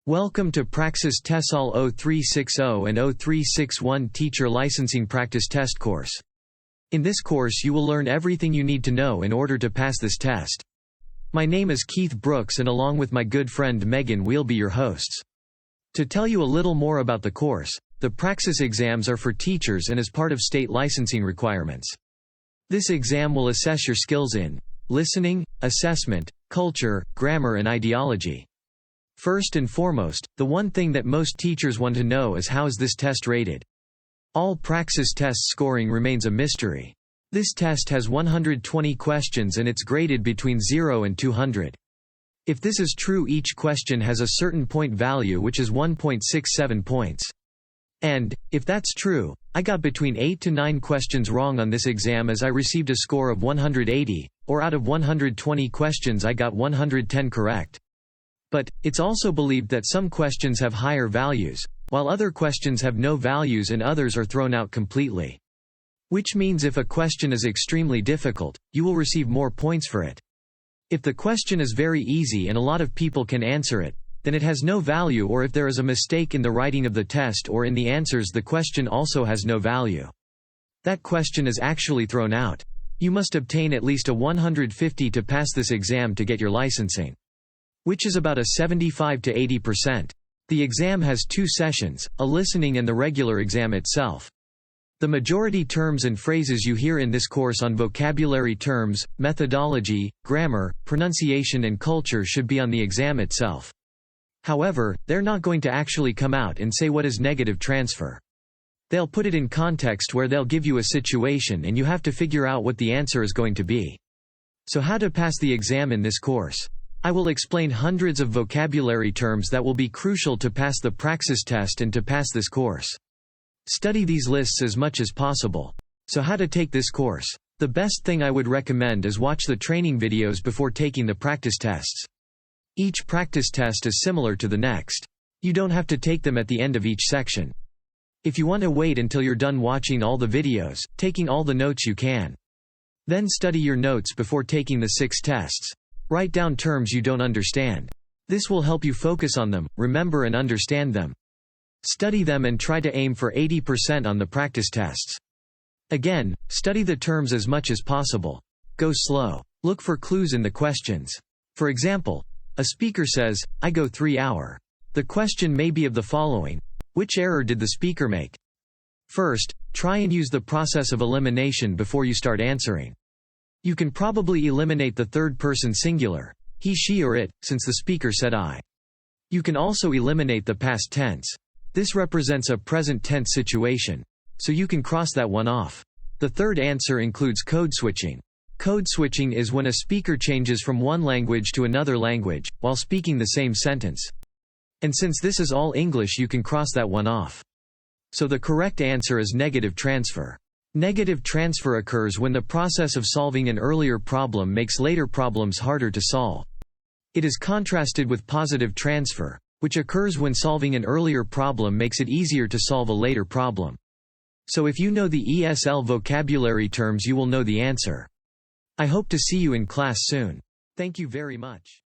Welcome to Praxis Tesol 0360 and 0361 Teacher Licensing Practice Test course. In this course you will learn everything you need to know in order to pass this test. My name is Keith Brooks and along with my good friend Megan we'll be your hosts. To tell you a little more about the course, the Praxis exams are for teachers and is part of state licensing requirements. This exam will assess your skills in listening, assessment, culture, grammar and ideology. First and foremost, the one thing that most teachers want to know is how is this test rated. All Praxis Test scoring remains a mystery. This test has 120 questions and it's graded between 0 and 200. If this is true, each question has a certain point value which is 1.67 points. And, if that's true, I got between 8 to 9 questions wrong on this exam as I received a score of 180, or out of 120 questions I got 110 correct. But, it's also believed that some questions have higher values, while other questions have no values and others are thrown out completely. Which means if a question is extremely difficult, you will receive more points for it. If the question is very easy and a lot of people can answer it, then it has no value, or if there is a mistake in the writing of the test or in the answers, the question also has no value. That question is actually thrown out. You must obtain at least a 150 to pass this exam to get your licensing, which is about a 75 to 80%. The exam has 2 sessions, a listening and the regular exam itself. The majority terms and phrases you hear in this course on vocabulary terms, methodology, grammar, pronunciation and culture should be on the exam itself. However, they're not going to actually come out and say what is negative transfer. They'll put it in context where they'll give you a situation and you have to figure out what the answer is going to be. So how to pass the exam in this course? I will explain hundreds of vocabulary terms that will be crucial to pass the Praxis test and to pass this course. Study these lists as much as possible. So how to take this course? The best thing I would recommend is watch the training videos before taking the practice tests. Each practice test is similar to the next. You don't have to take them at the end of each section. If you want to wait until you're done watching all the videos, taking all the notes you can. Then study your notes before taking the 6 tests. Write down terms you don't understand. This will help you focus on them, remember and understand them. Study them and try to aim for 80% on the practice tests. Again, study the terms as much as possible. Go slow. Look for clues in the questions. For example, a speaker says, "I go 3 hour." The question may be of the following. Which error did the speaker make? First, try and use the process of elimination before you start answering. You can probably eliminate the third person singular, he, she or it, since the speaker said I. You can also eliminate the past tense. This represents a present tense situation. So you can cross that one off. The third answer includes code switching. Code switching is when a speaker changes from one language to another language, while speaking the same sentence. And since this is all English, you can cross that one off. So the correct answer is negative transfer. Negative transfer occurs when the process of solving an earlier problem makes later problems harder to solve. It is contrasted with positive transfer, which occurs when solving an earlier problem makes it easier to solve a later problem. So if you know the ESL vocabulary terms, you will know the answer. I hope to see you in class soon. Thank you very much.